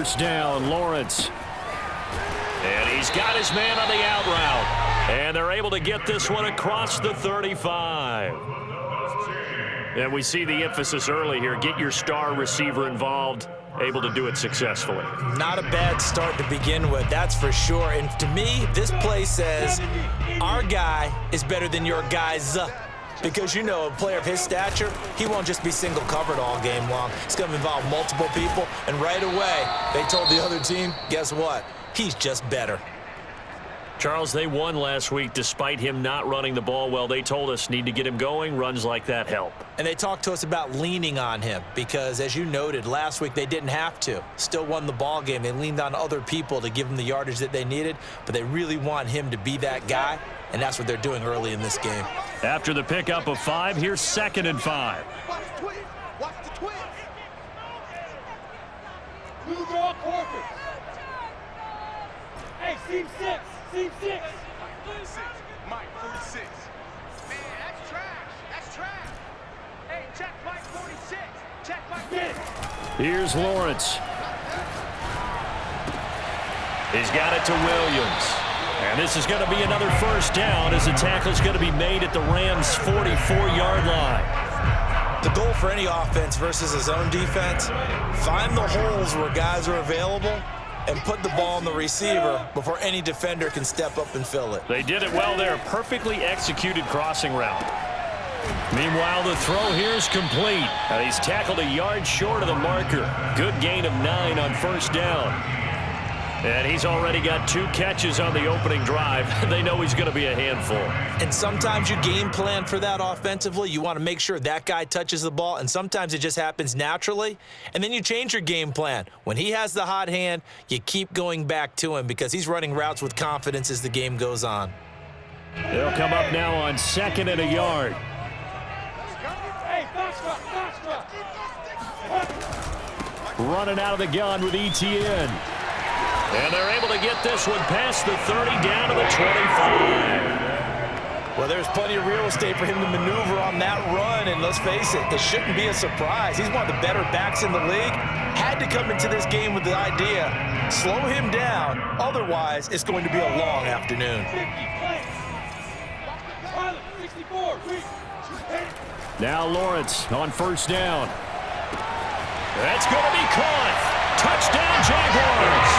first down. Lawrence. And he's got his man on the out route. And they're able to get this one across the 35. And we see the emphasis early here. Get your star receiver involved. Able to do it successfully. Not a bad start to begin with, that's for sure. And to me, this play says our guy is better than your guys. Because, you know, a player of his stature, he won't just be single covered all game long. It's going to involve multiple people. And right away, they told the other team, guess what? He's just better. Charles, they won last week despite him not running the ball well. They told us need to get him going. Runs like that help. And they talked to us about leaning on him because, as you noted, last week they didn't have to. Still won the ball game. They leaned on other people to give them the yardage that they needed, but they really want him to be that guy, and that's what they're doing early in this game. After the pickup of 5, here's 2nd and 5. Watch the twins. Watch the twins. Move all corpus. Hey, seam 6. Seam 6. Mike 46. Mike 46. Man, that's trash. That's trash. Hey, check Mike 46. Check Mike 6. Here's Lawrence. He's got it to Williams. And this is going to be another first down as the tackle's going to be made at the Rams' 44-yard line. The goal for any offense versus his own defense, find the holes where guys are available and put the ball on the receiver before any defender can step up and fill it. They did it well there. Perfectly executed crossing route. Meanwhile, the throw here is complete. And he's tackled a yard short of the marker. Good gain of 9 on first down. And he's already got 2 catches on the opening drive. They know he's going to be a handful. And sometimes you game plan for that offensively. You want to make sure that guy touches the ball, and sometimes it just happens naturally. And then you change your game plan. When he has the hot hand, you keep going back to him because he's running routes with confidence as the game goes on. They'll come up now on 2nd and a yard. Hey, Running out of the gun with ETN. And they're able to get this one past the 30 down to the 25. Well, there's plenty of real estate for him to maneuver on that run, and let's face it, it shouldn't be a surprise. He's one of the better backs in the league. Had to come into this game with the idea, slow him down, otherwise it's going to be a long afternoon. Now Lawrence on first down. That's going to be caught. Touchdown, Jaguars.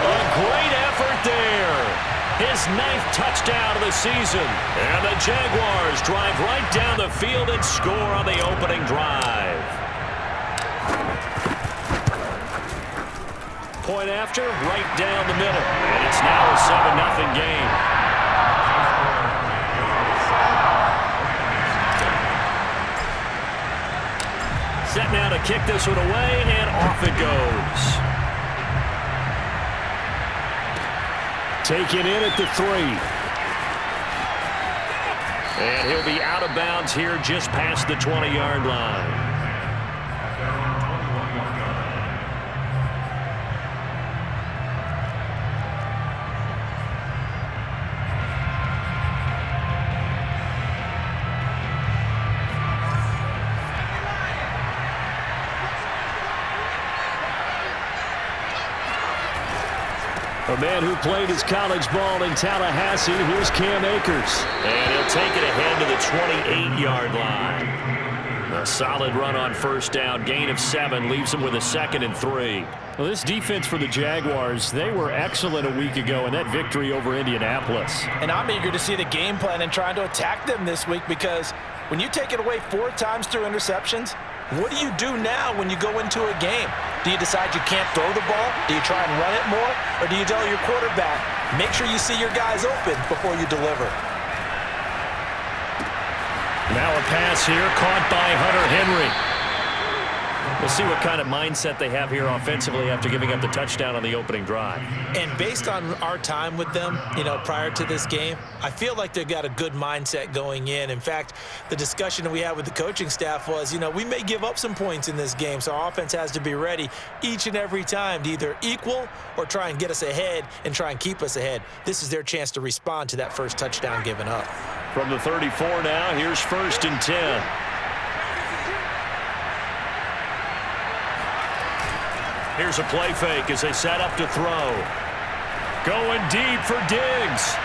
A great effort there. His 9th touchdown of the season. And the Jaguars drive right down the field and score on the opening drive. Point after, right down the middle. And it's now a 7-0 game. Set now to kick this one away, and off it goes. Taken in at the 3. And he'll be out of bounds here just past the 20-yard line. A man who played his college ball in Tallahassee, here's Cam Akers. And he'll take it ahead to the 28-yard line. A solid run on first down. Gain of 7 leaves him with a 2nd and 3. Well, this defense for the Jaguars, they were excellent a week ago in that victory over Indianapolis. And I'm eager to see the game plan and trying to attack them this week because when you take it away 4 times through interceptions, what do you do now when you go into a game? Do you decide you can't throw the ball? Do you try and run it more? Or do you tell your quarterback, make sure you see your guys open before you deliver? Now a pass here caught by Hunter Henry. We'll see what kind of mindset they have here offensively after giving up the touchdown on the opening drive. And based on our time with them, prior to this game, I feel like they've got a good mindset going in. In fact, the discussion that we had with the coaching staff was, we may give up some points in this game, so our offense has to be ready each and every time to either equal or try and get us ahead and try and keep us ahead. This is their chance to respond to that first touchdown given up. From the 34 now, here's 1st and 10. Here's a play fake as they set up to throw. Going deep for Diggs.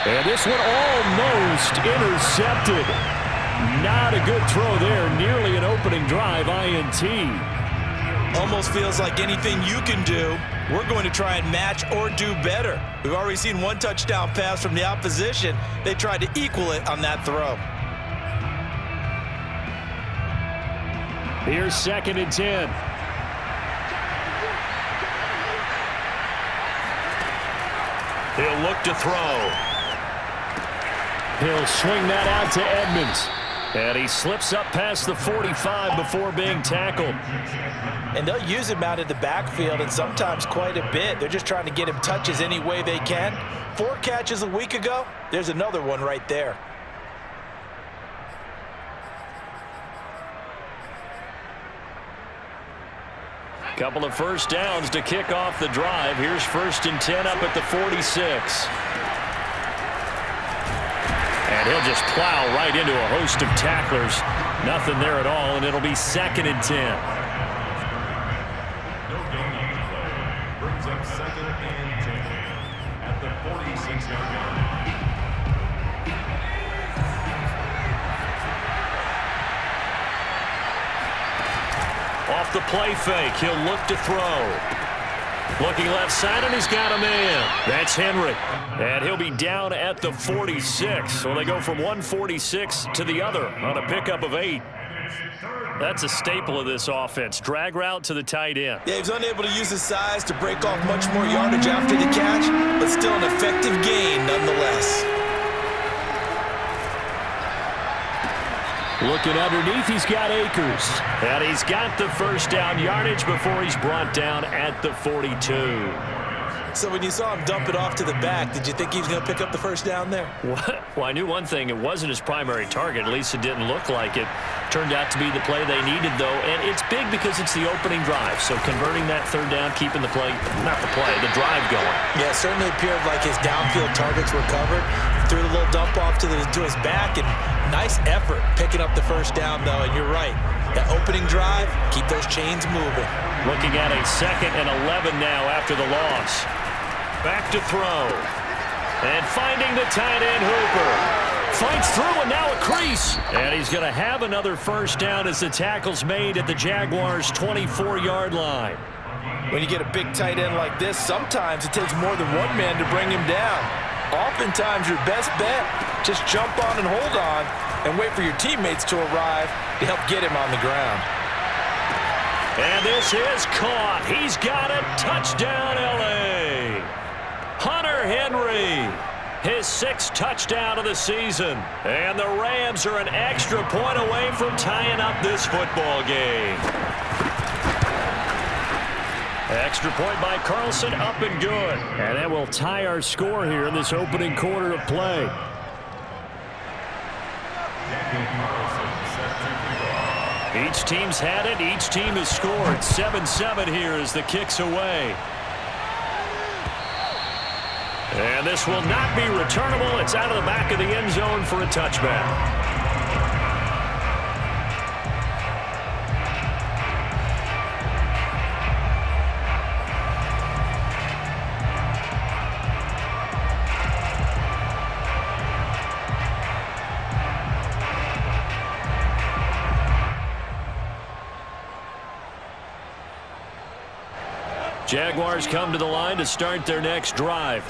And this one almost intercepted. Not a good throw there. Nearly an opening drive INT. Almost feels like anything you can do, we're going to try and match or do better. We've already seen one touchdown pass from the opposition. They tried to equal it on that throw. Here's 2nd and 10. He'll look to throw. He'll swing that out to Edmonds. And he slips up past the 45 before being tackled. And they'll use him out in the backfield, and sometimes quite a bit. They're just trying to get him touches any way they can. 4 catches a week ago. There's another one right there. Couple of first downs to kick off the drive. Here's 1st and 10 up at the 46. And he'll just plow right into a host of tacklers. Nothing there at all, and it'll be 2nd and 10. No gain play. Brings up 2nd and 10 at the 46-yard line. Off the play fake, he'll look to throw. Looking left side, and he's got a man. That's Henry. And he'll be down at the 46. So they go from 146 to the other on a pickup of 8. That's a staple of this offense. Drag route to the tight end. Yeah, he's unable to use his size to break off much more yardage after the catch, but still an effective gain nonetheless. Looking underneath, he's got Akers. And he's got the first down yardage before he's brought down at the 42. So when you saw him dump it off to the back, did you think he was going to pick up the first down there? Well, I knew one thing. It wasn't his primary target. At least it didn't look like it. Turned out to be the play they needed, though. And it's big because it's the opening drive. So converting that third down, keeping the play, not the play, the drive going. Yeah, it certainly appeared like his downfield targets were covered. Threw a little dump off to his back, and nice effort picking up the first down, though. And you're right. That opening drive, keep those chains moving. Looking at a 2nd and 11 now after the loss. Back to throw. And finding the tight end, Hooper. Fights through, and now a crease. And he's going to have another first down as the tackle's made at the Jaguars' 24-yard line. When you get a big tight end like this, sometimes it takes more than one man to bring him down. Oftentimes, your best bet, just jump on and hold on and wait for your teammates to arrive to help get him on the ground. And this is caught. He's got it. Touchdown, L.A. Hunter Henry, his 6th touchdown of the season. And the Rams are an extra point away from tying up this football game. Extra point by Carlson, up and good. And that will tie our score here in this opening quarter of play. Each team's had it. Each team has scored. 7-7 here as the kick's away. And this will not be returnable. It's out of the back of the end zone for a touchback. Jaguars come to the line to start their next drive.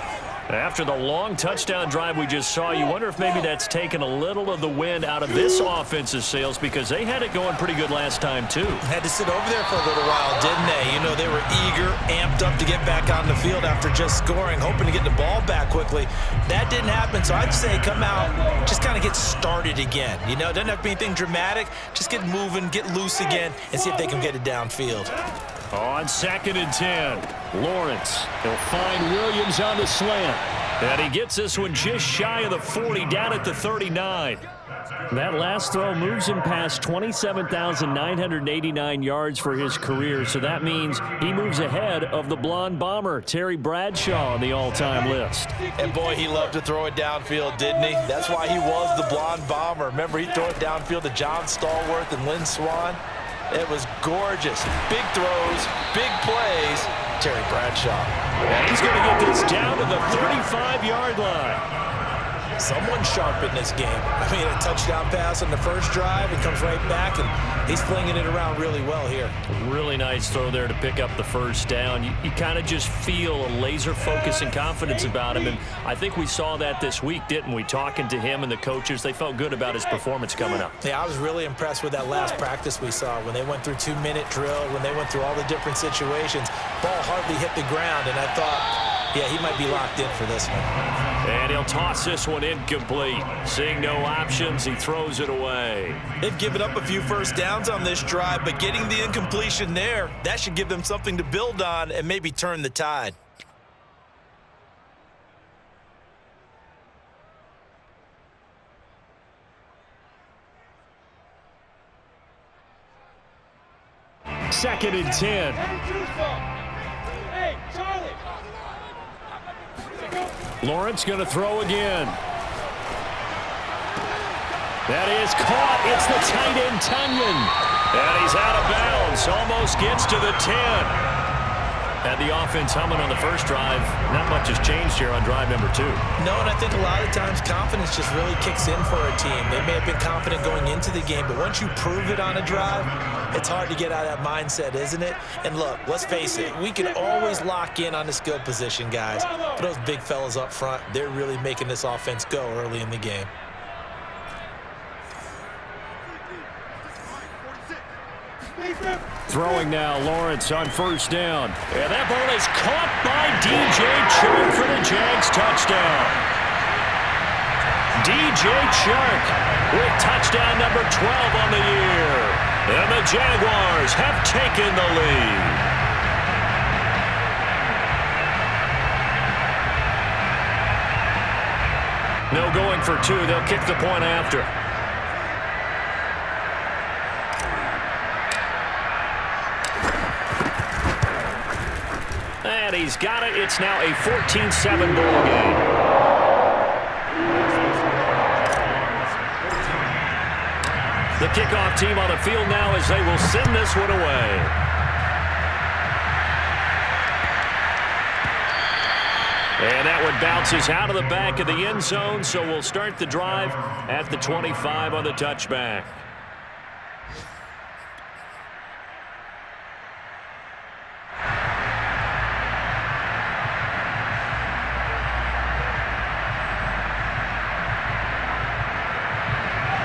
After the long touchdown drive we just saw, you wonder if maybe that's taken a little of the wind out of this offense's sails, because they had it going pretty good last time, too. Had to sit over there for a little while, didn't they? You know, they were eager, amped up to get back on the field after just scoring, hoping to get the ball back quickly. That didn't happen, so I'd say come out, just kind of get started again. You know, it doesn't have to be anything dramatic. Just get moving, get loose again, and see if they can get it downfield. On 2nd and 10, Lawrence. He'll find Williams on the slant. And he gets this one just shy of the 40, down at the 39. That last throw moves him past 27,989 yards for his career, so that means he moves ahead of the blonde bomber, Terry Bradshaw, on the all-time list. And boy, he loved to throw it downfield, didn't he? That's why he was the blonde bomber. Remember, he'd throw it downfield to John Stallworth and Lynn Swann. It was gorgeous. Big throws, big plays. Terry Bradshaw. And he's going to get this down to the 35-yard line. Someone sharp in this game. I mean, a touchdown pass on the first drive and comes right back, and he's flinging it around really well here. Really nice throw there to pick up the first down. You kind of just feel a laser focus and confidence about him, and I think we saw that this week, didn't we? Talking to him and the coaches, they felt good about his performance coming up. Yeah, I was really impressed with that last practice we saw when they went through 2-minute drill, when they went through all the different situations. Ball hardly hit the ground, and I thought, yeah, he might be locked in for this one. And he'll toss this one incomplete. Seeing no options, he throws it away. They've given up a few first downs on this drive, but getting the incompletion there, that should give them something to build on and maybe turn the tide. Second and 10. Hey, Charlie. Lawrence going to throw again. That is caught. It's the tight end, Tunyon. And he's out of bounds. Almost gets to the 10. Had the offense humming on the first drive. Not much has changed here on drive number 2. No, and I think a lot of times confidence just really kicks in for a team. They may have been confident going into the game, but once you prove it on a drive, it's hard to get out of that mindset, isn't it? And look, let's face it, we can always lock in on the skill position, guys. But those big fellas up front, they're really making this offense go early in the game. Throwing now, Lawrence on first down. And that ball is caught by DJ Chark for the Jags touchdown. DJ Chark with touchdown number 12 on the year. And the Jaguars have taken the lead. No going for 2. They'll kick the point after. And he's got it. It's now a 14-7 ball game. The kickoff team on the field now as they will send this one away. And that one bounces out of the back of the end zone, so we'll start the drive at the 25 on the touchback.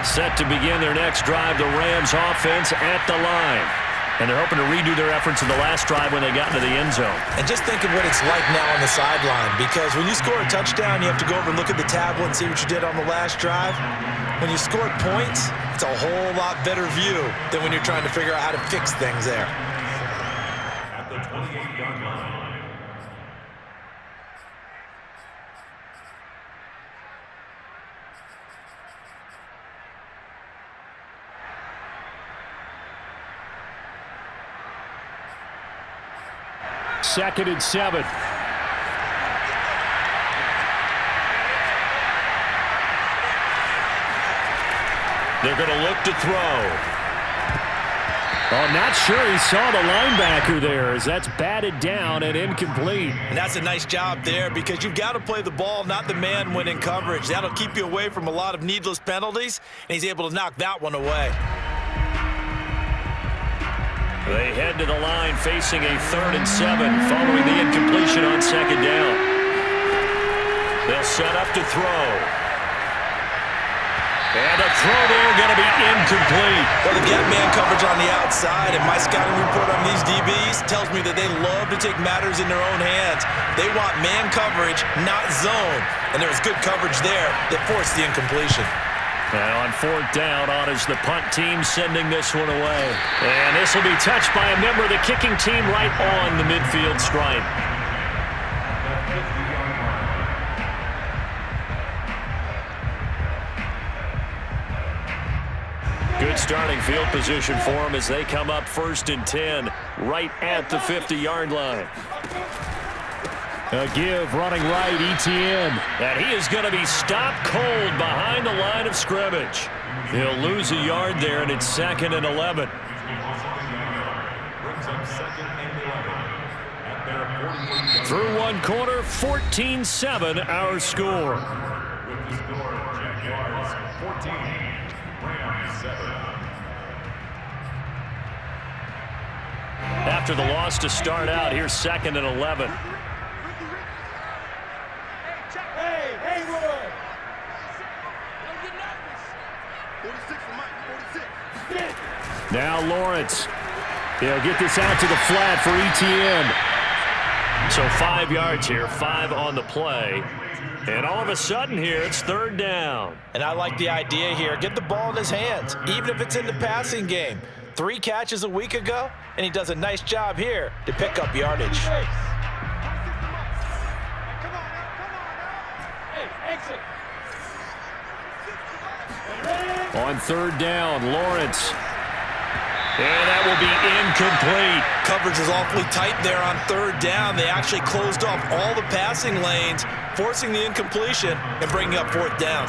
Set to begin their next drive, the Rams offense at the line. And they're hoping to redo their efforts in the last drive when they got into the end zone. And just think of what it's like now on the sideline, because when you score a touchdown, you have to go over and look at the tablet and see what you did on the last drive. When you scored points, it's a whole lot better view than when you're trying to figure out how to fix things there. At the 28-yard line. Second and 7. They're going to look to throw. Oh, not sure he saw the linebacker there as that's batted down and incomplete. And that's a nice job there because you've got to play the ball, not the man when in coverage. That'll keep you away from a lot of needless penalties, and he's able to knock that one away. They head to the line facing a 3rd and 7 following the incompletion on second down. They'll set up to throw. And the throw there going to be incomplete. Well, they get man coverage on the outside, and my scouting report on these DBs tells me that they love to take matters in their own hands. They want man coverage, not zone. And there was good coverage there that forced the incompletion. Now on 4th down, on is the punt team sending this one away. And this will be touched by a member of the kicking team right on the midfield stripe. Good starting field position for them as they come up 1st and 10 right at the 50-yard line. A give running right, ETN. And he is going to be stopped cold behind the line of scrimmage. He'll lose a yard there, and it's 2nd and 11. Through one quarter, 14-7 our score. With the score, Jaguars 14, Rams 7. After the loss to start out, here's 2nd and 11. Hey, Roy! Don't get nervous. 46 for Mike, 46. Now Lawrence. He'll get this out to the flat for ETN. So 5 yards here, 5 on the play. And all of a sudden here, it's 3rd down. And I like the idea here. Get the ball in his hands, even if it's in the passing game. 3 catches a week ago, and he does a nice job here to pick up yardage. Come on now. Hey, exit. On 3rd down, Lawrence. And that will be incomplete. Coverage was awfully tight there on 3rd down. They actually closed off all the passing lanes, forcing the incompletion and bringing up 4th down.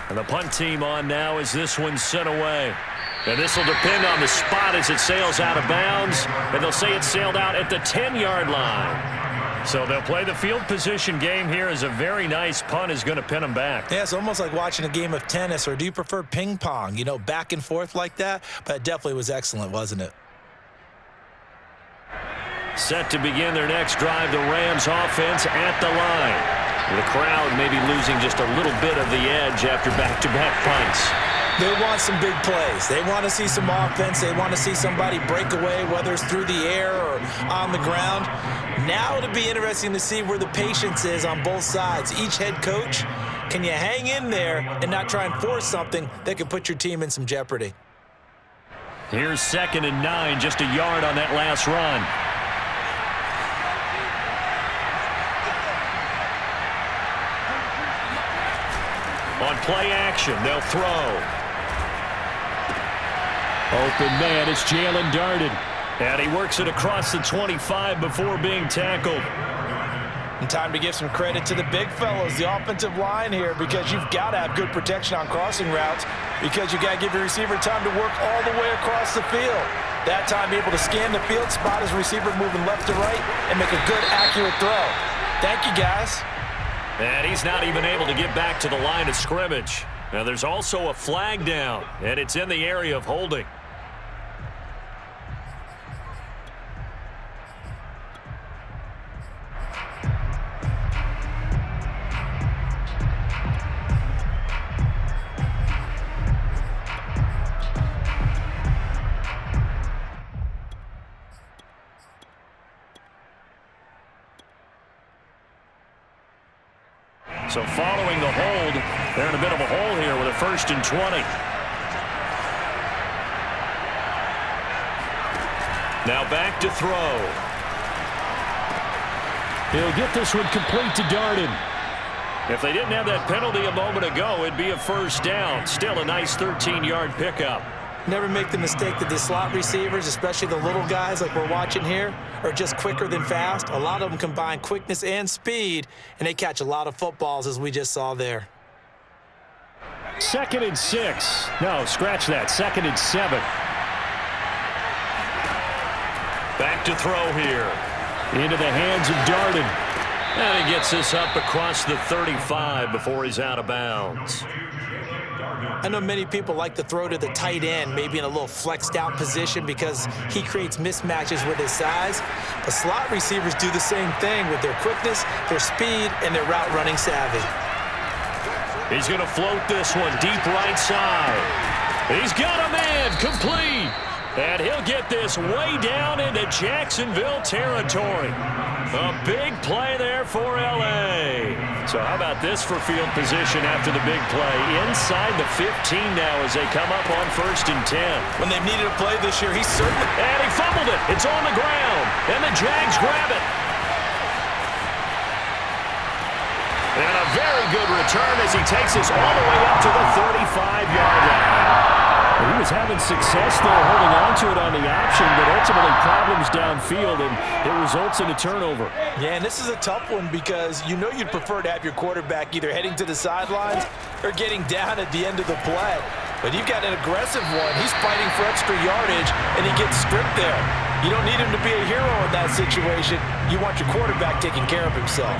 And the punt team on now as this one's sent away. And this will depend on the spot as it sails out of bounds. And they'll say it sailed out at the 10-yard line. So they'll play the field position game here as a very nice punt is going to pin them back. Yeah, it's almost like watching a game of tennis, or do you prefer ping pong? You know, back and forth like that? But it definitely was excellent, wasn't it? Set to begin their next drive, the Rams offense at the line. The crowd maybe losing just a little bit of the edge after back-to-back punts. They want some big plays. They want to see some offense. They want to see somebody break away, whether it's through the air or on the ground. Now it'll be interesting to see where the patience is on both sides. Each head coach, can you hang in there and not try and force something that could put your team in some jeopardy? Here's 2nd and 9, just a yard on that last run. On play action, they'll throw. Open man, it's Jalen Darden. And he works it across the 25 before being tackled. And time to give some credit to the big fellows, the offensive line here, because you've got to have good protection on crossing routes, because you got to give your receiver time to work all the way across the field. That time be able to scan the field, spot his receiver moving left to right, and make a good, accurate throw. Thank you, guys. And he's not even able to get back to the line of scrimmage. Now there's also a flag down, and it's in the area of holding. So following the hold, they're in a bit of a hole here with a 1st and 20. Now back to throw. He'll get this one complete to Darden. If they didn't have that penalty a moment ago, it'd be a 1st down. Still a nice 13-yard pickup. Never make the mistake that the slot receivers, especially the little guys like we're watching here, are just quicker than fast. A lot of them combine quickness and speed, and they catch a lot of footballs, as we just saw there. 2nd and 6. No, scratch that. 2nd and 7. Back to throw here. Into the hands of Darden. And he gets this up across the 35 before he's out of bounds. I know many people like to throw to the tight end, maybe in a little flexed out position because he creates mismatches with his size. But slot receivers do the same thing with their quickness, their speed, and their route running savvy. He's going to float this one deep right side. He's got a man complete. And he'll get this way down into Jacksonville territory. A big play there for L.A. So how about this for field position after the big play? Inside the 15 now as they come up on 1st and 10. When they've needed a play this year, he's certainly... And he fumbled it. It's on the ground. And the Jags grab it. And a very good return as he takes this all the way up to the 35-yard line. He was having success there holding on to it on the option, but ultimately problems downfield, and it results in a turnover. Yeah, and this is a tough one because you know you'd prefer to have your quarterback either heading to the sidelines or getting down at the end of the play. But you've got an aggressive one. He's fighting for extra yardage, and he gets stripped there. You don't need him to be a hero in that situation. You want your quarterback taking care of himself.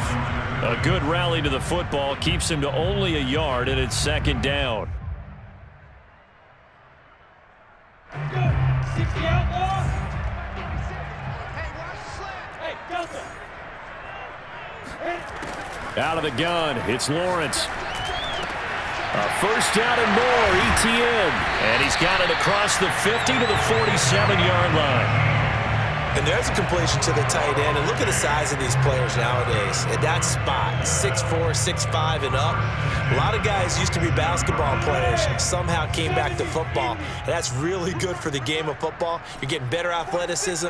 A good rally to the football keeps him to only a yard, and it's second down. 60 outlaw. Hey, watch the slant. Hey, Delta. Out of the gun, it's Lawrence. A first down and more, ETN. And he's got it across the 50 to the 47-yard line. And there's a completion to the tight end. And look at the size of these players nowadays. At that spot, 6'4", 6'5", and up. A lot of guys used to be basketball players, somehow came back to football. And that's really good for the game of football. You're getting better athleticism,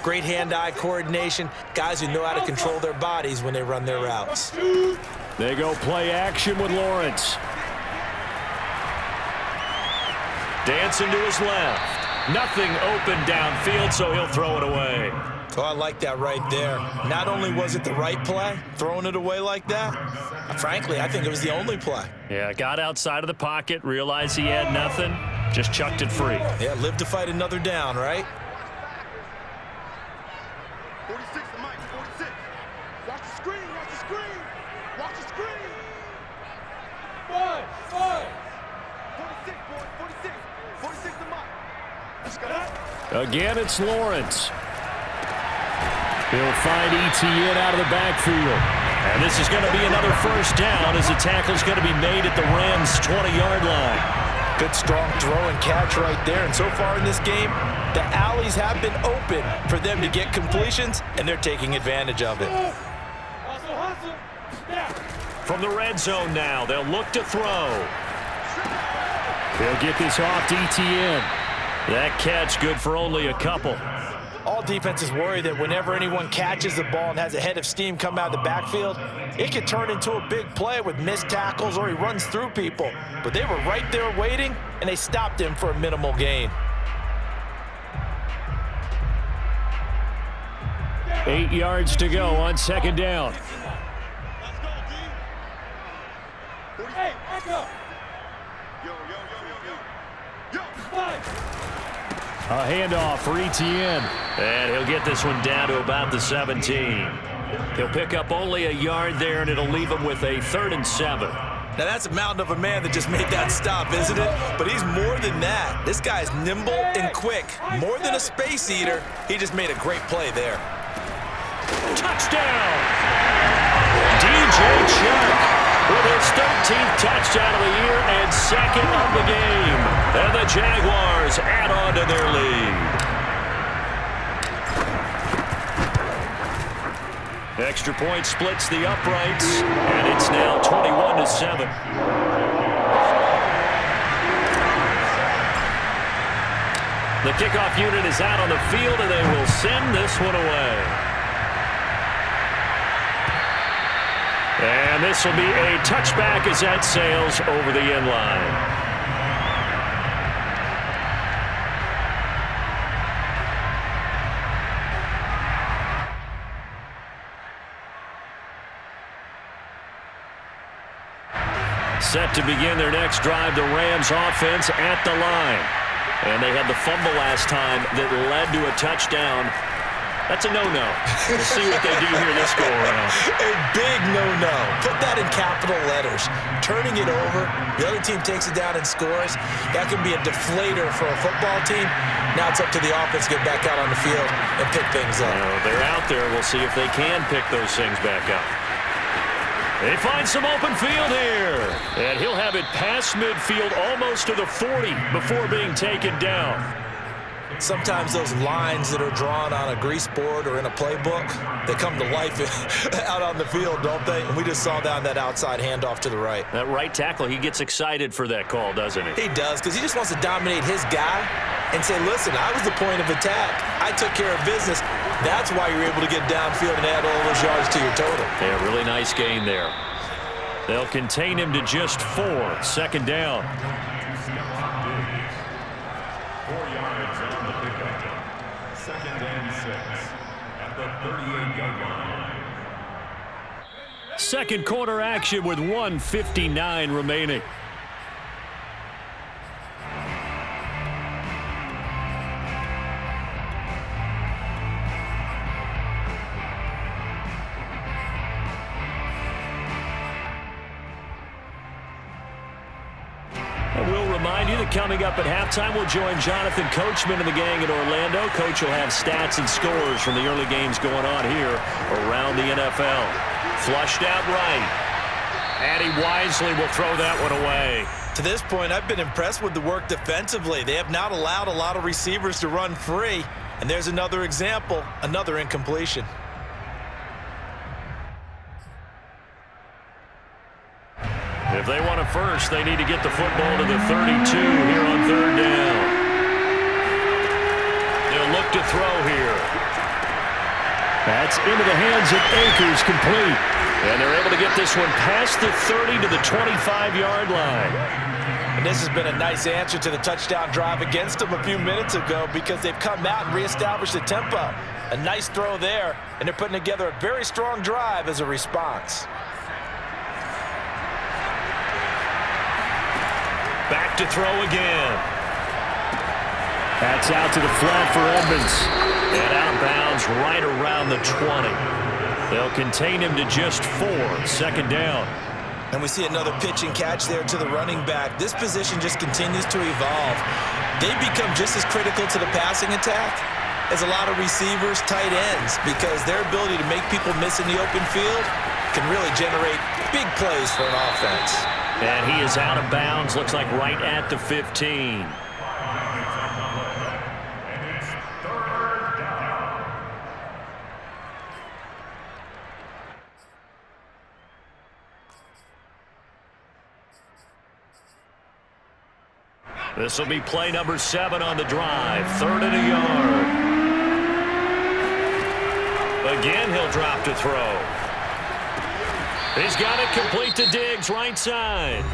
great hand-eye coordination, guys who know how to control their bodies when they run their routes. They go play action with Lawrence. Dancing to his left. Nothing open downfield, so he'll throw it away. Oh, I like that right there. Not only was it the right play, throwing it away like that, frankly, I think it was the only play. Yeah, got outside of the pocket, realized he had nothing, just chucked it free. Yeah, live to fight another down, right? 46 to Mike, 46. Watch the screen, watch the screen. Watch the screen. 5. 46, boy, 46. 46 to Mike. Let's go. Again, it's Lawrence. He'll find ETN out of the backfield. And this is going to be another first down as the tackle's going to be made at the Rams' 20-yard line. Good, strong throw and catch right there. And so far in this game, the alleys have been open for them to get completions, and they're taking advantage of it. From the red zone now, they'll look to throw. They'll get this off to ETN. That catch good for only a couple. All defenses worry that whenever anyone catches the ball and has a head of steam come out of the backfield, it could turn into a big play with missed tackles or he runs through people. But they were right there waiting, and they stopped him for a minimal gain. 8 yards to go on second down. Let's go, D. Hey, back up. Yo. 5. A handoff for ETN. And he'll get this one down to about the 17. He'll pick up only a yard there, and it'll leave him with a 3rd and 7. Now, that's a mountain of a man that just made that stop, isn't it? But he's more than that. This guy's nimble and quick. More than a space eater, he just made a great play there. Touchdown! DJ Chuck with his 13th touchdown of the year and 2nd of the game. And the Jaguars add on to their lead. Extra point splits the uprights, and it's now 21-7. The kickoff unit is out on the field, and they will send this one away. And this will be a touchback as that sails over the end line. Set to begin their next drive, the Rams offense at the line. And they had the fumble last time that led to a touchdown. That's a no-no. We'll see what they do here this go-around. A big no-no. Put that in capital letters. Turning it over, the other team takes it down and scores. That can be a deflator for a football team. Now it's up to the offense to get back out on the field and pick things up. They're out there. We'll see if they can pick those things back up. They find some open field here. And he'll have it past midfield almost to the 40 before being taken down. Sometimes those lines that are drawn on a grease board or in a playbook, they come to life out on the field, don't they? And we just saw down that outside handoff to the right. That right tackle, he gets excited for that call, doesn't he? He does, because he just wants to dominate his guy and say, listen, I was the point of attack. I took care of business. That's why you're able to get downfield and add all those yards to your total. Yeah, really nice gain there. They'll contain him to just 4. Second down. 4 yards on the pickup. 2nd and 6 at the 38-yard line. Second quarter action with 1:59 remaining. point coming up at halftime. We'll join Jonathan Coachman and the gang in Orlando. Coach will have stats and scores from the early games going on here around the NFL. Flushed out right. And he wisely will throw that one away. To this point, I've been impressed with the work defensively. They have not allowed a lot of receivers to run free. And there's another example, another incompletion. If they want it first, they need to get the football to the 32 here on third down. They'll look to throw here. That's into the hands of Akers, complete. And they're able to get this one past the 30 to the 25-yard line. And this has been a nice answer to the touchdown drive against them a few minutes ago because they've come out and reestablished the tempo. A nice throw there, and they're putting together a very strong drive as a response. Back to throw again. That's out to the flat for Edmonds. And out of bounds right around the 20. They'll contain him to just 4. Second down. And we see another pitch and catch there to the running back. This position just continues to evolve. They become just as critical to the passing attack as a lot of receivers, tight ends, because their ability to make people miss in the open field can really generate big plays for an offense. And he is out of bounds, looks like right at the 15. This will be play number 7 on the drive. 3rd and a yard. Again, he'll drop to throw. He's got it complete to Diggs, right side.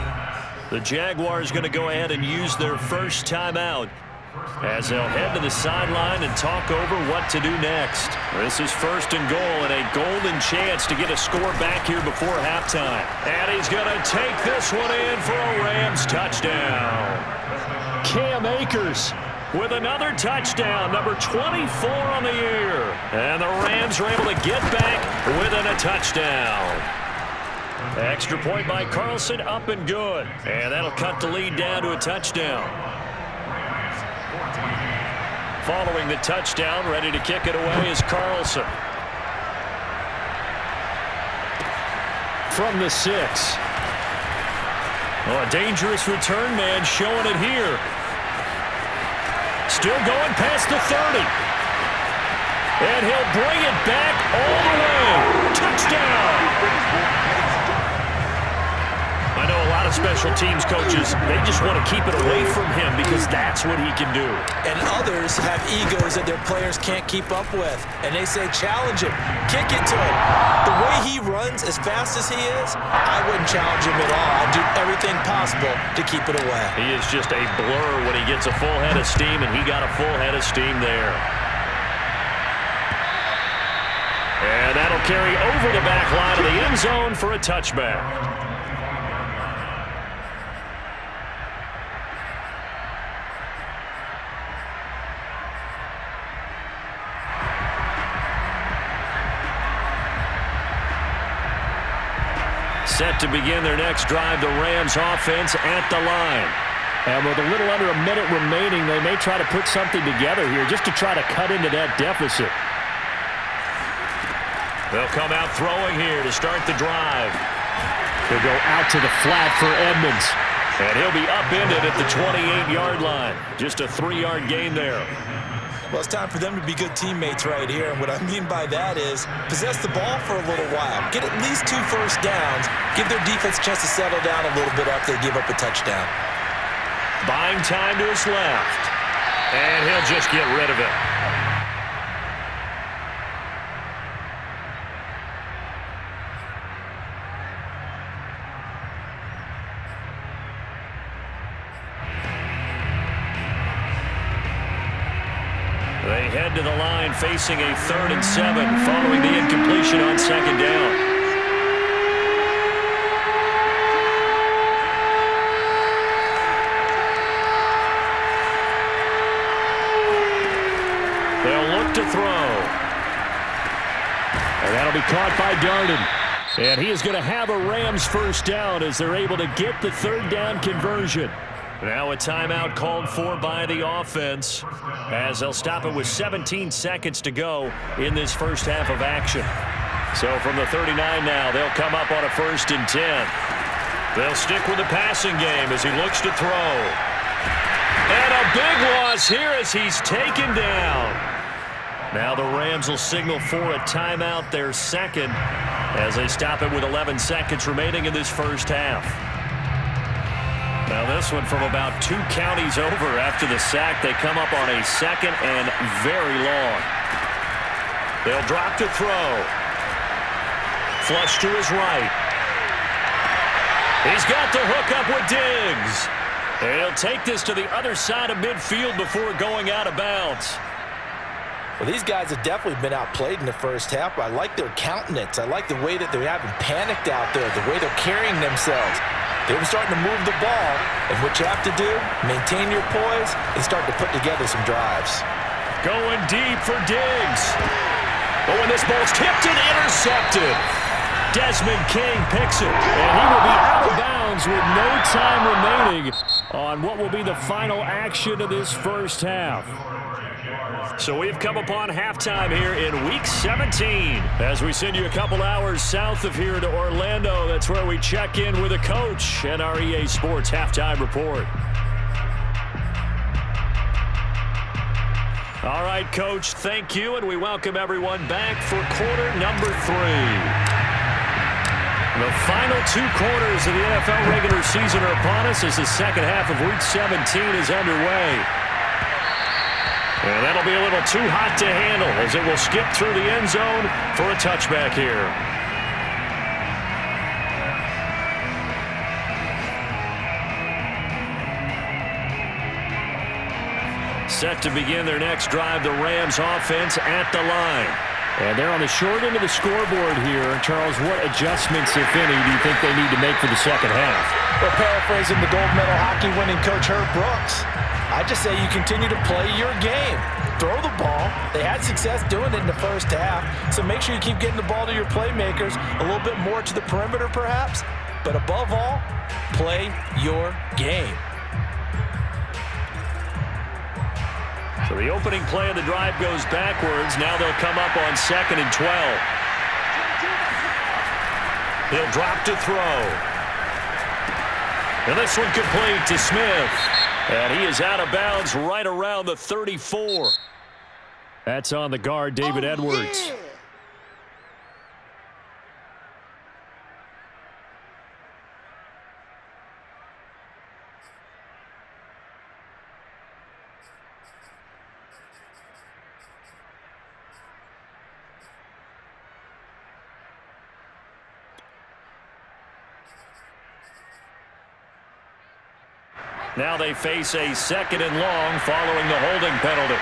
The Jaguars going to go ahead and use their first timeout as they'll head to the sideline and talk over what to do next. This is 1st and goal and a golden chance to get a score back here before halftime. And he's going to take this one in for a Rams touchdown. Cam Akers with another touchdown, number 24 on the year. And the Rams are able to get back within a touchdown. Extra point by Carlson, up and good. And that'll cut the lead down to a touchdown. Following the touchdown, ready to kick it away is Carlson. From the 6. Oh, a dangerous return man showing it here. Still going past the 30. And he'll bring it back all the way. Touchdown! I know a lot of special teams coaches, they just want to keep it away from him because that's what he can do. And others have egos that their players can't keep up with. And they say, challenge him, kick it to him. The way he runs as fast as he is, I wouldn't challenge him at all. I'd do everything possible to keep it away. He is just a blur when he gets a full head of steam, and he got a full head of steam there. And that'll carry over the back line of the end zone for a touchback. Set to begin their next drive, the Rams offense at the line. And with a little under a minute remaining, they may try to put something together here just to try to cut into that deficit. They'll come out throwing here to start the drive. They'll go out to the flat for Edmonds. And he'll be upended at the 28-yard line. Just a 3-yard gain there. Well, it's time for them to be good teammates right here. And what I mean by that is possess the ball for a little while. Get at least 2 first downs. Give their defense a chance to settle down a little bit after they give up a touchdown. Buying time to his left. And he'll just get rid of it. They head to the line facing a 3rd and 7 following the incompletion on 2nd down. They'll look to throw. And that'll be caught by Darden. And he is going to have a Rams first down as they're able to get the 3rd down conversion. Now a timeout called for by the offense as they'll stop it with 17 seconds to go in this first half of action. So from the 39 now, they'll come up on a 1st and 10. They'll stick with the passing game as he looks to throw. And a big loss here as he's taken down. Now the Rams will signal for a timeout, their second, as they stop it with 11 seconds remaining in this first half. Now this one from about 2 counties over after the sack. They come up on a 2nd and very long. They'll drop to throw. Flush to his right. He's got the hook up with Diggs. And he'll take this to the other side of midfield before going out of bounds. Well, these guys have definitely been outplayed in the first half. I like their countenance. I like the way that they haven't panicked out there, the way they're carrying themselves. They're starting to move the ball, and what you have to do, maintain your poise and start to put together some drives. Going deep for Diggs. Oh, and this ball's tipped and intercepted. Desmond King picks it, and he will be out of bounds with no time remaining on what will be the final action of this first half. So we've come upon halftime here in Week 17 as we send you a couple hours south of here to Orlando. That's where we check in with a coach and our EA Sports Halftime Report. All right, Coach, thank you, and we welcome everyone back for quarter number 3. The final 2 quarters of the NFL regular season are upon us as the second half of Week 17 is underway. And that'll be a little too hot to handle as it will skip through the end zone for a touchback here. Set to begin their next drive, the Rams offense at the line. And they're on the short end of the scoreboard here. Charles, what adjustments, if any, do you think they need to make for the second half? Well, paraphrasing the gold medal hockey winning coach Herb Brooks, I just say you continue to play your game. Throw the ball. They had success doing it in the first half, so make sure you keep getting the ball to your playmakers, a little bit more to the perimeter perhaps, but above all, play your game. So the opening play of the drive goes backwards. Now they'll come up on 2nd and 12. He'll drop to throw. And this one complete to Smith. And he is out of bounds right around the 34. That's on the guard, David Edwards. Yeah. Now they face a 2nd and long following the holding penalty.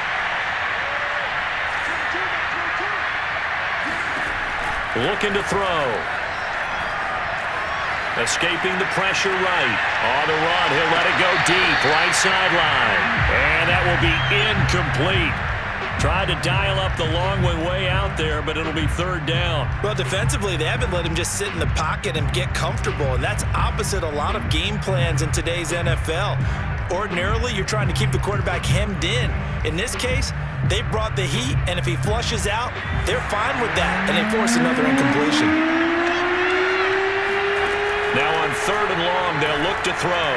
Looking to throw. Escaping the pressure right. On the run, he'll let it go deep, right sideline. And that will be incomplete. Tried to dial up the long one way out there, but it'll be 3rd down. Well, defensively, they haven't let him just sit in the pocket and get comfortable, and that's opposite a lot of game plans in today's NFL. Ordinarily, you're trying to keep the quarterback hemmed in. In this case, they brought the heat, and if he flushes out, they're fine with that, and they force another incompletion. Now on 3rd and long, they'll look to throw.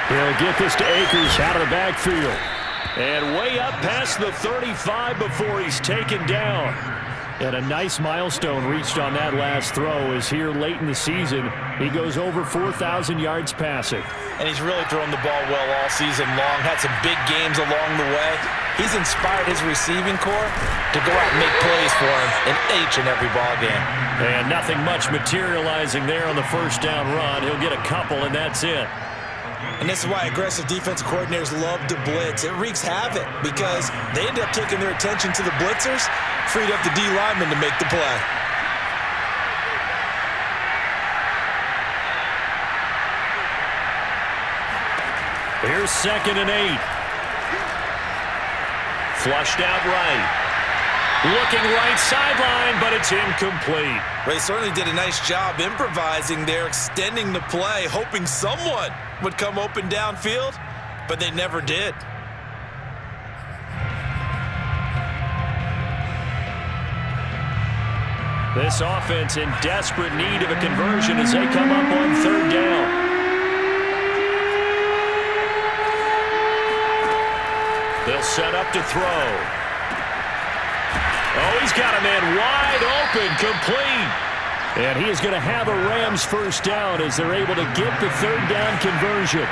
He'll get this to Akers out of the backfield. And way up past the 35 before he's taken down. And a nice milestone reached on that last throw is here late in the season. He goes over 4,000 yards passing. And he's really thrown the ball well all season long. Had some big games along the way. He's inspired his receiving corps to go out and make plays for him in each and every ball game. And nothing much materializing there on the 1st down run. He'll get a couple, and that's it. And this is why aggressive defensive coordinators love to blitz. It wreaks havoc because they end up taking their attention to the blitzers, freed up the D lineman to make the play. Here's 2nd and 8. Flushed out right. Looking right sideline, but it's incomplete. They certainly did a nice job improvising there, extending the play, hoping someone would come open downfield, but they never did. This offense in desperate need of a conversion as they come up on third down. They'll set up to throw. Oh, he's got a man wide open, complete. And he is going to have a Rams first down as they're able to get the third down conversion.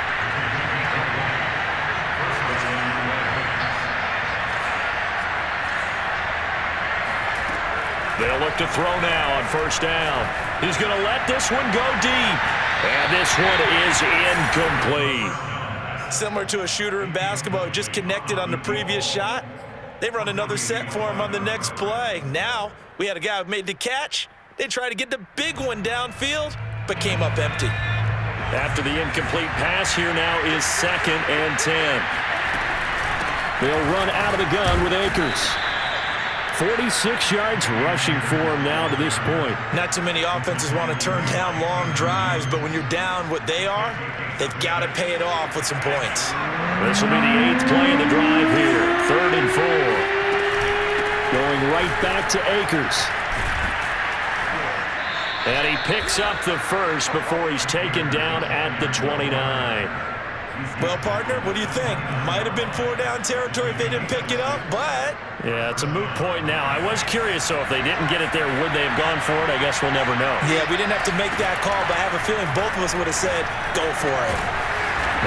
They'll look to throw now on first down. He's going to let this one go deep. And this one is incomplete. Similar to a shooter in basketball who just connected on the previous shot. They run another set for him on the next play. Now, we had a guy who made the catch. They tried to get the big one downfield, but came up empty. After the incomplete pass, here now is 2nd and 10. They'll run out of the gun with Akers. 46 yards rushing for him now to this point. Not too many offenses want to turn down long drives, but when you're down what they are, they've got to pay it off with some points. This will be the 8th play of the drive here. 3rd and 4. Going right back to Akers. And he picks up the first before he's taken down at the 29. Well, partner, what do you think? Might have been 4-down territory if they didn't pick it up, but... Yeah, it's a moot point now. I was curious, though, if they didn't get it there, would they have gone for it? I guess we'll never know. Yeah, we didn't have to make that call, but I have a feeling both of us would have said, go for it.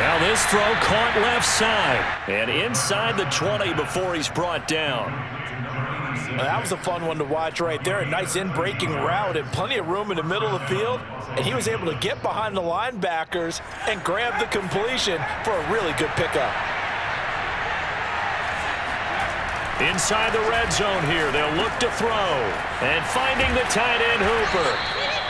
Now this throw caught left side. And inside the 20 before he's brought down. Well, that was a fun one to watch right there. A nice in-breaking route and plenty of room in the middle of the field. And he was able to get behind the linebackers and grab the completion for a really good pickup. Inside the red zone here, they'll look to throw. And finding the tight end Hooper.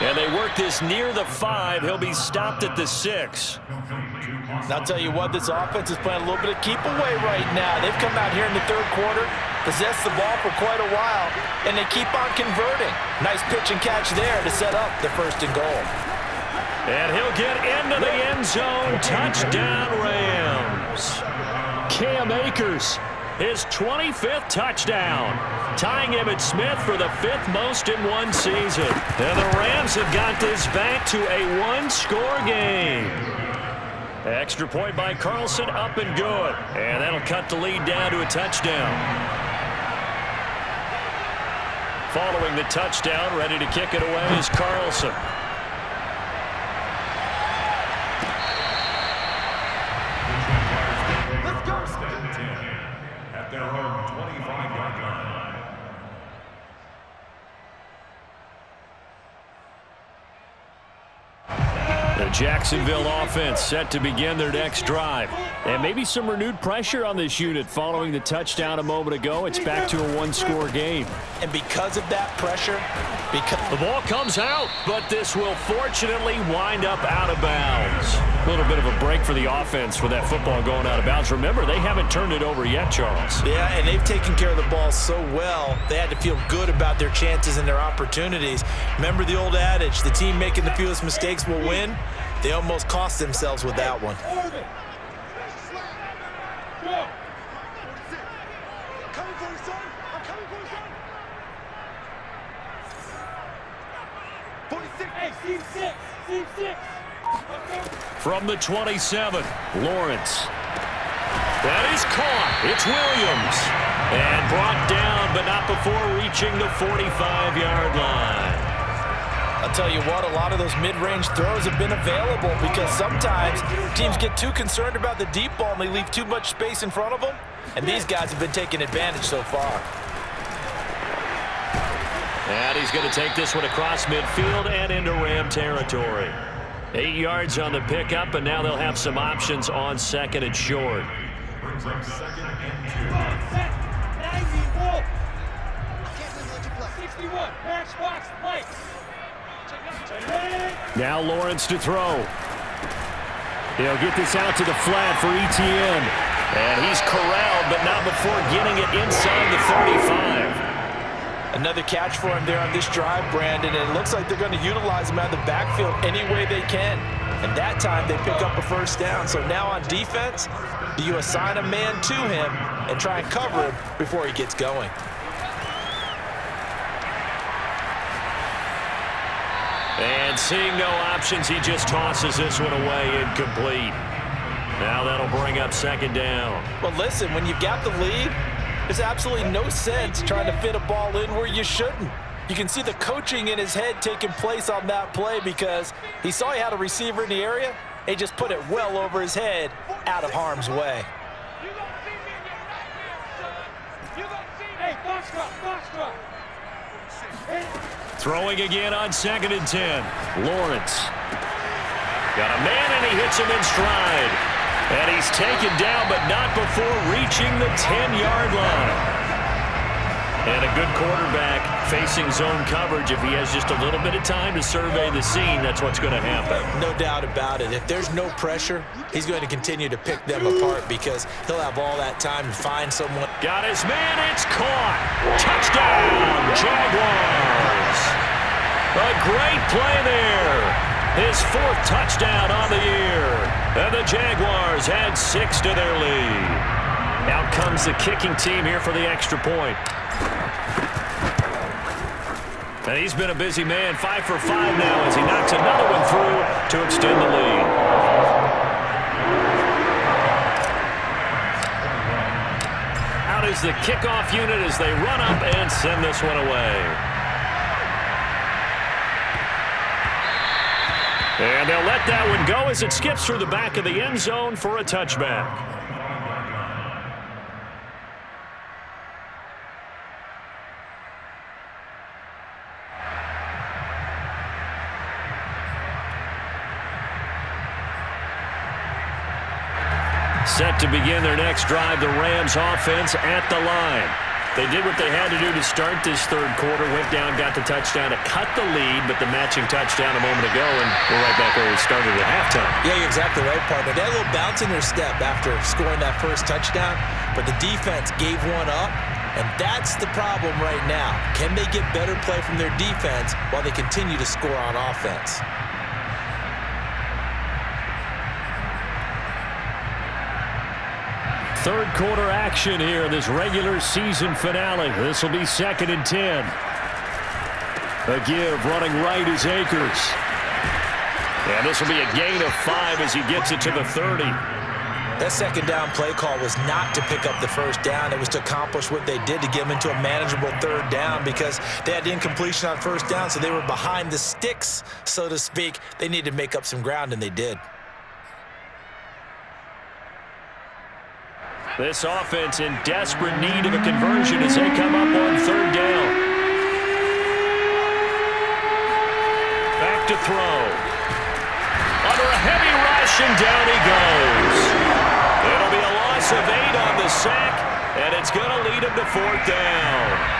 And they work this near the 5. He'll be stopped at the 6. And I'll tell you what, this offense is playing a little bit of keep away right now. They've come out here in the third quarter, possessed the ball for quite a while, and they keep on converting. Nice pitch and catch there to set up the 1st and goal. And he'll get into the end zone. Touchdown, Rams. Cam Akers, his 25th touchdown, tying Emmitt Smith for the 5th most in one season. And the Rams have got this back to a one-score game. Extra point by Carlson, up and good. And that'll cut the lead down to a touchdown. Following the touchdown, ready to kick it away is Carlson. At their own 25-yard line. The Jacksonville offense set to begin their next drive. And maybe some renewed pressure on this unit following the touchdown a moment ago. It's back to a one-score game. And because of that pressure, the ball comes out, but this will fortunately wind up out of bounds. A little bit of a break for the offense with that football going out of bounds. Remember, they haven't turned it over yet, Charles. Yeah, and they've taken care of the ball so well, they had to feel good about their chances and their opportunities. Remember the old adage, the team making the fewest mistakes will win? They almost cost themselves with that one. From the 27, Lawrence. That is caught. It's Williams. And brought down, but not before reaching the 45-yard line. I'll tell you what, a lot of those mid-range throws have been available because sometimes teams get too concerned about the deep ball and they leave too much space in front of them. And these guys have been taking advantage so far. And he's going to take this one across midfield and into Ram territory. 8 yards on the pickup, and now they'll have some options on 2nd and short. Brings up 2nd and 2. Now Lawrence to throw. He'll get this out to the flat for Etienne. And he's corralled, but not before getting it inside the 35. Another catch for him there on this drive, Brandon, and it looks like they're going to utilize him out of the backfield any way they can. And that time they pick up a first down. So now on defense, do you assign a man to him and try and cover him before he gets going? And seeing no options, he just tosses this one away, incomplete. Now that'll bring up second down. Well, listen, when you've got the lead, there's absolutely no sense trying to fit a ball in where you shouldn't. You can see the coaching in his head taking place on that play because he saw he had a receiver in the area, and he just put it well over his head out of harm's way. Throwing again on 2nd and 10. Lawrence. Got a man, and he hits him in stride. And he's taken down, but not before reaching the 10-yard line. And a good quarterback facing zone coverage. If he has just a little bit of time to survey the scene, that's what's going to happen. No doubt about it. If there's no pressure, he's going to continue to pick them apart because he'll have all that time to find someone. Got his man. It's caught. Touchdown, Jaguars. A great play there. His 4th touchdown on the year. And the Jaguars add 6 to their lead. Out comes the kicking team here for the extra point. And he's been a busy man, 5 for 5 now as he knocks another one through to extend the lead. Out is the kickoff unit as they run up and send this one away. And they'll let that one go as it skips through the back of the end zone for a touchback. Set to begin their next drive, the Rams offense at the line. They did what they had to do to start this third quarter, went down, got the touchdown to cut the lead, but the matching touchdown a moment ago, and we're right back where we started at halftime. Yeah, you're exactly right, partner. They had a little bounce in their step after scoring that first touchdown, but the defense gave one up, and that's the problem right now. Can they get better play from their defense while they continue to score on offense? Third quarter action here in this regular season finale. This will be 2nd and 10. A give running right is Akers. And this will be a gain of 5 as he gets it to the 30. That second down play call was not to pick up the first down. It was to accomplish what they did to get them into a manageable third down because they had incompletion on first down, so they were behind the sticks, so to speak. They needed to make up some ground, and they did. This offense in desperate need of a conversion as they come up on third down. Back to throw. Under a heavy rush, and down he goes. It'll be a loss of 8 on the sack, and it's going to lead him to 4th down.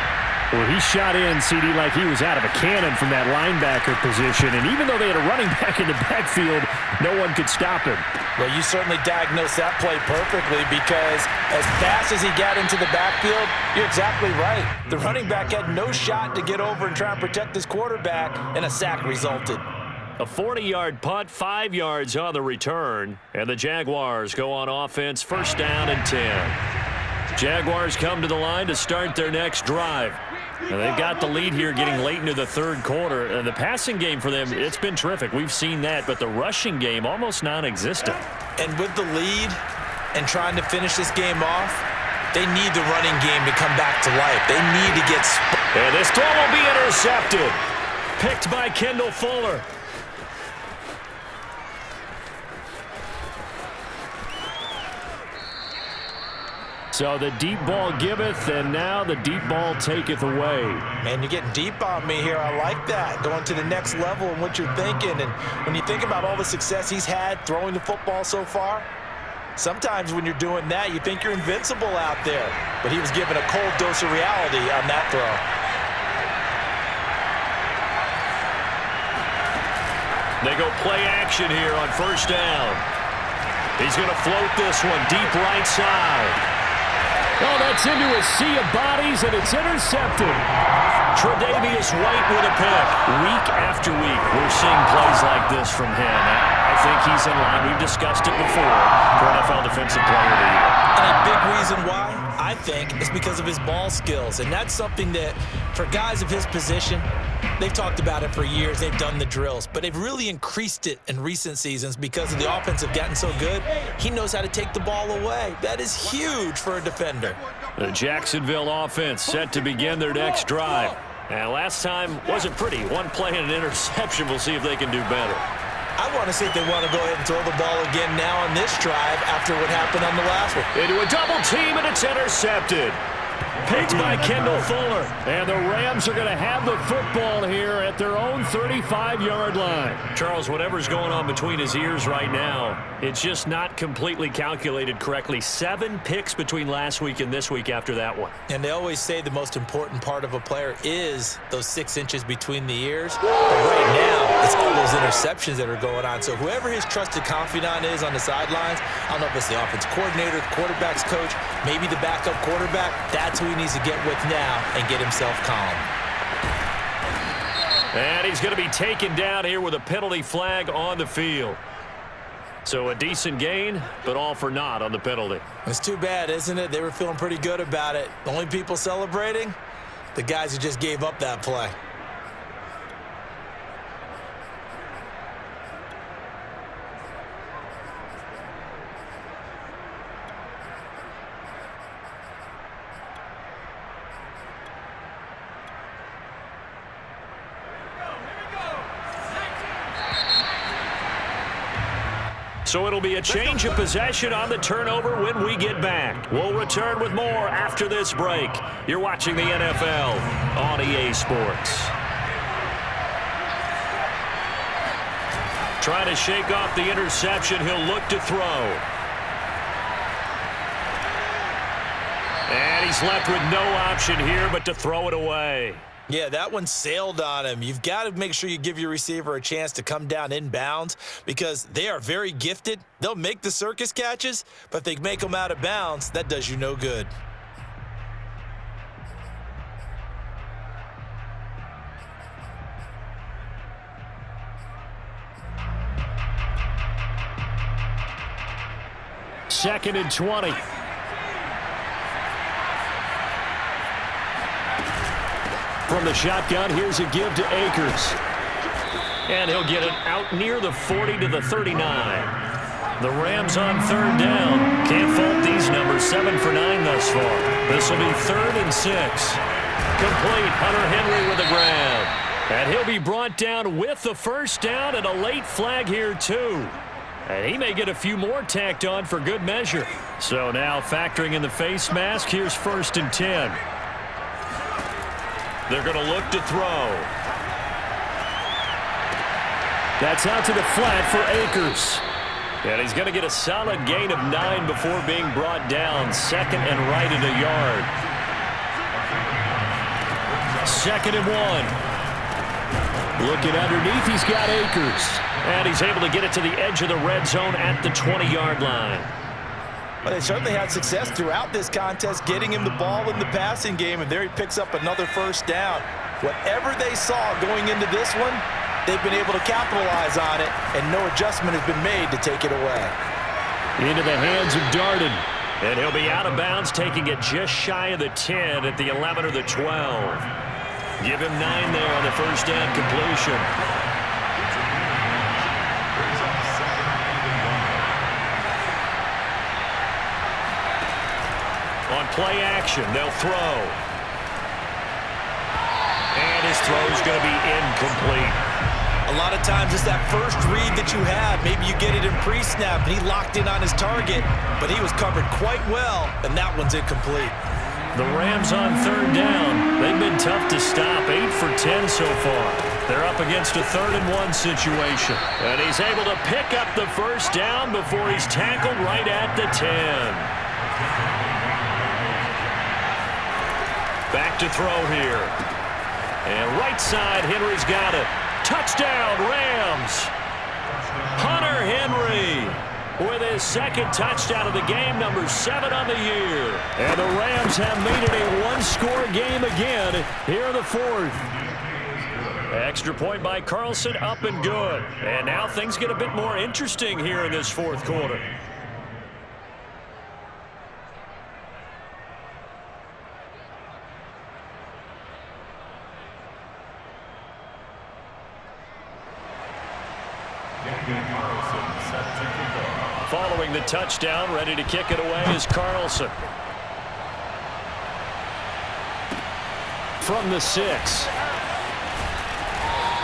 Well, he shot in, CD, like he was out of a cannon from that linebacker position. And even though they had a running back in the backfield, no one could stop him. Well, you certainly diagnosed that play perfectly because as fast as he got into the backfield, you're exactly right. The running back had no shot to get over and try and protect his quarterback, and a sack resulted. A 40-yard punt, 5 yards on the return, and the Jaguars go on offense, 1st down and 10. Jaguars come to the line to start their next drive. And they've got the lead here getting late into the third quarter. And the passing game for them, it's been terrific. We've seen that, but the rushing game almost non-existent. And with the lead and trying to finish this game off, they need the running game to come back to life. They need to get... And this throw will be intercepted. Picked by Kendall Fuller. So the deep ball giveth, and now the deep ball taketh away. Man, you're getting deep on me here. I like that. Going to the next level and what you're thinking. And when you think about all the success he's had throwing the football so far, sometimes when you're doing that, you think you're invincible out there. But he was given a cold dose of reality on that throw. They go play action here on 1st down. He's going to float this one deep right side. Oh, that's into a sea of bodies, and it's intercepted. Tre'Davious White with a pick. Week after week, we're seeing plays like this from him. I think he's in line. We've discussed it before for NFL Defensive Player of the Year. And a big reason why, I think, is because of his ball skills. And that's something that, for guys of his position, they've talked about it for years. They've done the drills. But they've really increased it in recent seasons because of the offense have gotten so good. He knows how to take the ball away. That is huge for a defender. The Jacksonville offense set to begin their next drive. And last time wasn't pretty. One play and an interception. We'll see if they can do better. I want to see if they want to go ahead and throw the ball again now on this drive after what happened on the last one. Into a double team, and it's intercepted. Picked by Kendall Fuller. And the Rams are going to have the football here at their own 35-yard line. Charles, whatever's going on between his ears right now, it's just not completely calculated correctly. 7 picks between last week and this week after that one. And they always say the most important part of a player is those 6 inches between the ears. But right now, it's all those interceptions that are going on. So whoever his trusted confidant is on the sidelines, I don't know if it's the offense coordinator, the quarterback's coach, maybe the backup quarterback, that's who he needs to get with now and get himself calm. And he's going to be taken down here with a penalty flag on the field. So a decent gain, but all for naught on the penalty. It's too bad, isn't it? They were feeling pretty good about it. The only people celebrating, the guys who just gave up that play. So it'll be a change of possession on the turnover when we get back. We'll return with more after this break. You're watching the NFL on EA Sports. Trying to shake off the interception. He'll look to throw. And he's left with no option here but to throw it away. Yeah, that one sailed on him. You've got to make sure you give your receiver a chance to come down inbounds because they are very gifted. They'll make the circus catches, but if they make them out of bounds, that does you no good. Second and 20. From the shotgun, here's a give to Akers. And he'll get it out near the 40 to the 39. The Rams on third down. Can't fault these numbers. 7 for 9 thus far. This will be 3rd and 6. Complete. Hunter Henry with a grab. And he'll be brought down with the first down and a late flag here too. And he may get a few more tacked on for good measure. So now factoring in the face mask, here's 1st and 10. They're going to look to throw. That's out to the flat for Akers. And he's going to get a solid gain of 9 before being brought down. 2nd and right at a yard. 2nd and 1. Looking underneath, he's got Akers. And he's able to get it to the edge of the red zone at the 20-yard line. Well, they certainly had success throughout this contest, getting him the ball in the passing game, and there he picks up another first down. Whatever they saw going into this one, they've been able to capitalize on it, and no adjustment has been made to take it away. Into the hands of Darden. And he'll be out of bounds, taking it just shy of the 10 at the 11 or the 12. Give him 9 there on the first down completion. On play action, they'll throw. And his throw's going to be incomplete. A lot of times it's that first read that you have. Maybe you get it in pre-snap, and he locked in on his target, but he was covered quite well, and that one's incomplete. The Rams on third down. They've been tough to stop. 8 for 10 so far. They're up against a 3rd and 1 situation. And he's able to pick up the first down before he's tackled right at the 10. Back to throw here. And right side, Henry's got it. Touchdown, Rams. Hunter Henry. with his second touchdown of the game, number 7 on the year. And the Rams have made it a one-score game again here in the fourth. Extra point by Carlson, up and good. And now things get a bit more interesting here in this fourth quarter. Following the touchdown, ready to kick it away is Carlson. From the 6.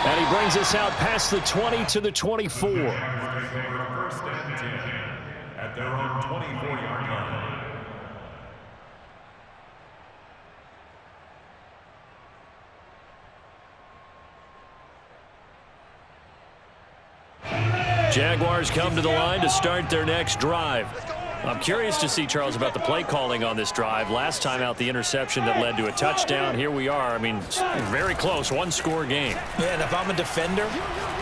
And he brings us out past the 20 to the 24. First and 10 at their own 24-yard line. Jaguars come to the line to start their next drive. I'm curious to see, Charles, about the play calling on this drive. Last time out, the interception that led to a touchdown. Here we are. I mean, very close, one-score game. Yeah, and if I'm a defender,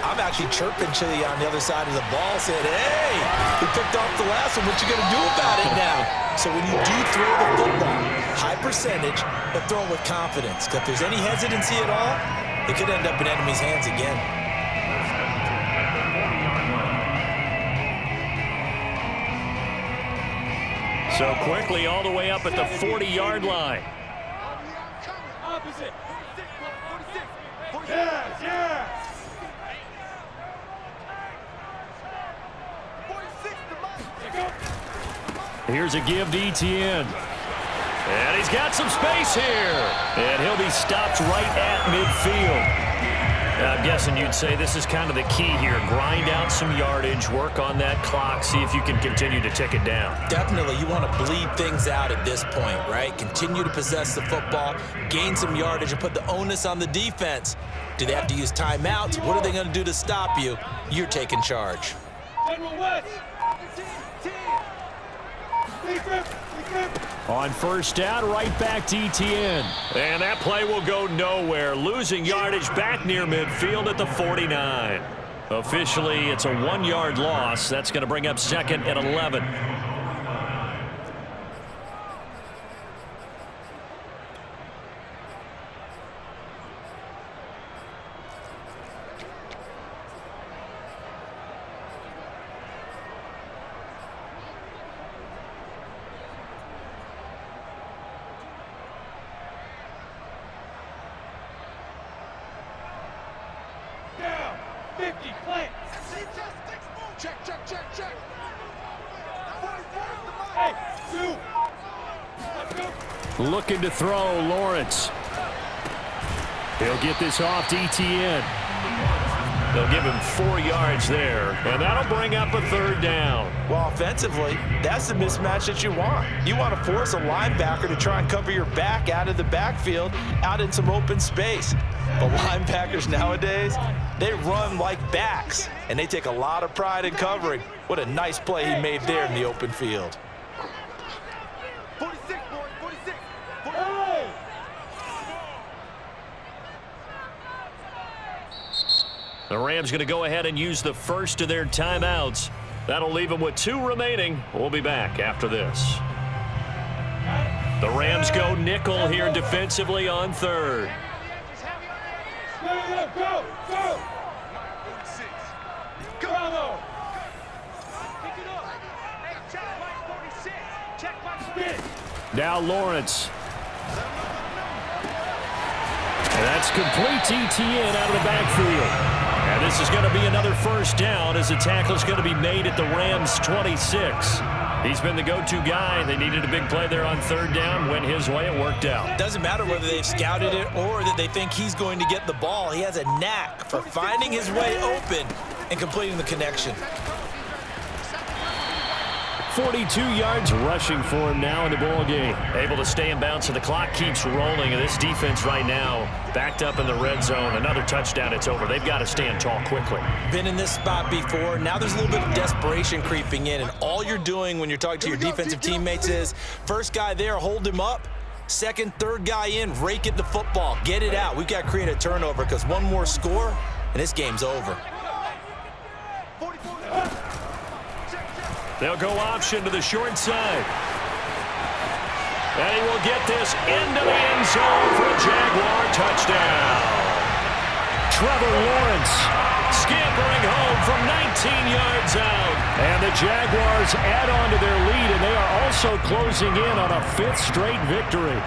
I'm actually chirping Chili on the other side of the ball, saying, hey, we picked off the last one. What you going to do about it now? So when you do throw the football, high percentage, but throw it with confidence. Because if there's any hesitancy at all, it could end up in enemy's hands again. So quickly all the way up at the 40-yard line. Opposite. 46. Yeah. 46 to Here's a give to Etienne. And he's got some space here. And he'll be stopped right at midfield. I'm guessing you'd say this is kind of the key here. Grind out some yardage, work on that clock, see if you can continue to tick it down. Definitely, you want to bleed things out at this point, right? Continue to possess the football, gain some yardage, and put the onus on the defense. Do they have to use timeouts? What are they going to do to stop you? You're taking charge. General West. On first down, right back to Etienne. And that play will go nowhere. Losing yardage back near midfield at the 49. Officially, it's a 1-yard loss. That's going to bring up second and 11. Check. Looking to throw, Lawrence. He'll get this off to Etienne. They'll give him 4 yards there, and that'll bring up a third down. Well, offensively, that's the mismatch that you want. You want to force a linebacker to try and cover your back out of the backfield, out in some open space. But linebackers nowadays, they run like backs, and they take a lot of pride in covering. What a nice play he made there in the open field. 46, boys, 46. The Rams going to go ahead and use the first of their timeouts. That'll leave them with 2 remaining. We'll be back after this. The Rams go nickel here defensively on third. Go. Bravo. Pick it up. Hey, check Mike 46. Check Mike. Now Lawrence. And that's complete to Etienne out of the backfield. And this is going to be another first down as the tackle is going to be made at the Rams' 26. He's been the go-to guy. They needed a big play there on third down. Went his way. It worked out. Doesn't matter whether they've scouted it or that they think he's going to get the ball. He has a knack for finding his way open and completing the connection. 42 yards rushing for him now in the ball game. Able to stay in bounds, so the clock keeps rolling. And this defense right now backed up in the red zone. Another touchdown, it's over. They've got to stand tall quickly. Been in this spot before. Now there's a little bit of desperation creeping in. And all you're doing when you're talking to your defensive teammates is, first guy there, hold him up. Second, third guy in, rake at the football. Get it out. We've got to create a turnover because one more score, and this game's over. 44. They'll go option to the short side. And he will get this into the end zone for a Jaguar touchdown. Trevor Lawrence scampering home from 19 yards out. And the Jaguars add on to their lead, and they are also closing in on a 5th straight victory.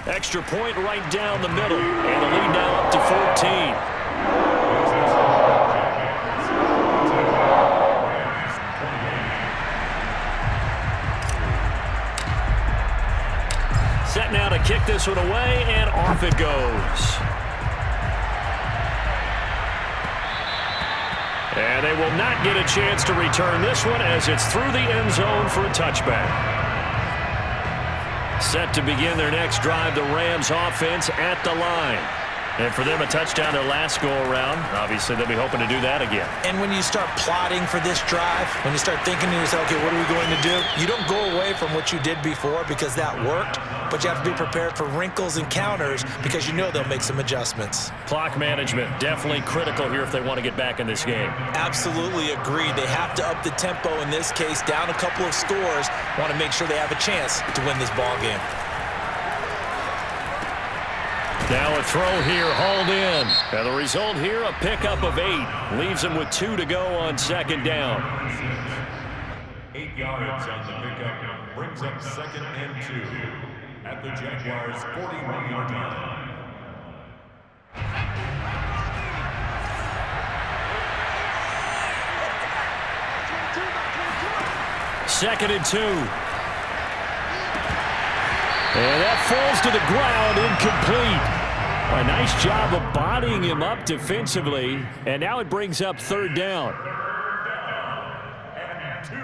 Extra point right down the middle, and the lead now up to 14. Set now to kick this one away, and off it goes. And they will not get a chance to return this one as it's through the end zone for a touchback. Set to begin their next drive, the Rams offense at the line. And for them, a touchdown their last go-around. Obviously, they'll be hoping to do that again. And when you start plotting for this drive, when you start thinking to yourself, okay, what are we going to do? You don't go away from what you did before because that worked, but you have to be prepared for wrinkles and counters because you know they'll make some adjustments. Clock management, definitely critical here if they want to get back in this game. Absolutely agreed. They have to up the tempo in this case, down a couple of scores, want to make sure they have a chance to win this ball game. Now a throw here, hauled in. And the result here, a pickup of 8. Leaves them with 2 to go on second down. 8 yards on the pickup. Brings up 2nd and 2 at the Jaguars' 41-yard line. Second and 2. And that falls to the ground, incomplete. A nice job of bodying him up defensively. And now it brings up 3rd down. And 2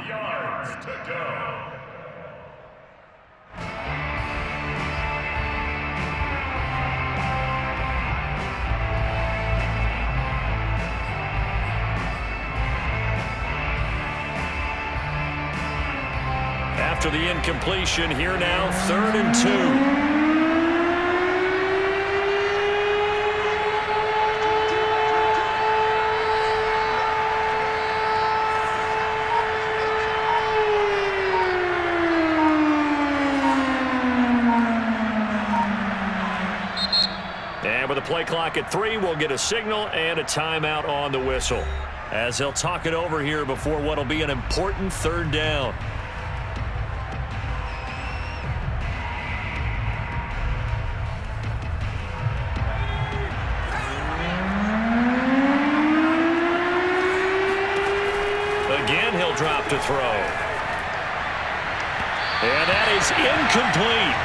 yards to go. After the incompletion, here now, 3rd and 2. And with the play clock at 3, we'll get a signal and a timeout on the whistle, as they'll talk it over here before what will be an important 3rd down. Again, he'll drop to throw. And that is incomplete.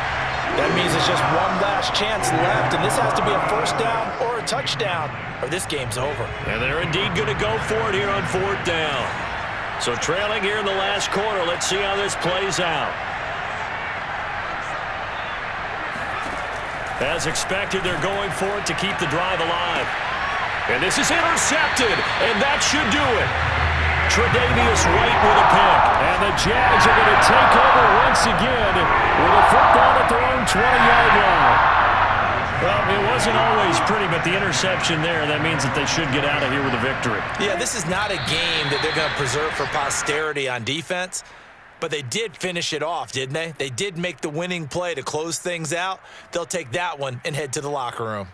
That means it's just one last chance left, and this has to be a 1st down or a touchdown, or this game's over. And they're indeed going to go for it here on 4th down. So trailing here in the last quarter, let's see how this plays out. As expected, they're going for it to keep the drive alive. And this is intercepted, and that should do it. Tre'Davious White with a pick. And the Jags are going to take over once again with a football at their own 20-yard line. Well, it wasn't always pretty, but the interception there, that means that they should get out of here with a victory. Yeah, this is not a game that they're going to preserve for posterity on defense, but they did finish it off, didn't they? They did make the winning play to close things out. They'll take that one and head to the locker room.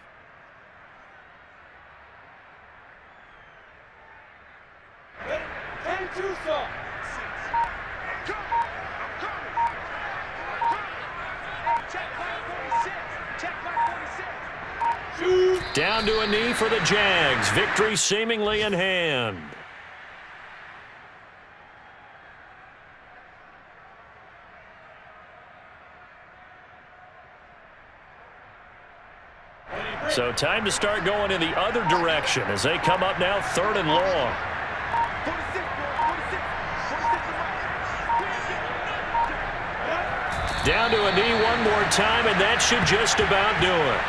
Down to a knee for the Jags. Victory seemingly in hand. So time to start going in the other direction as they come up now 3rd and long. Down to a knee one more time, and that should just about do it.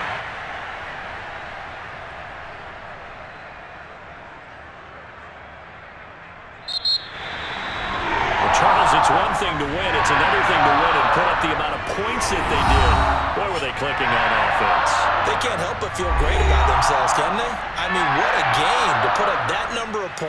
Well, Charles, it's one thing to win. It's another thing to win and put up the amount of points that they did. Boy, were they clicking on offense. They can't help but feel great about themselves, can they? I mean, what a game to put up that number of points.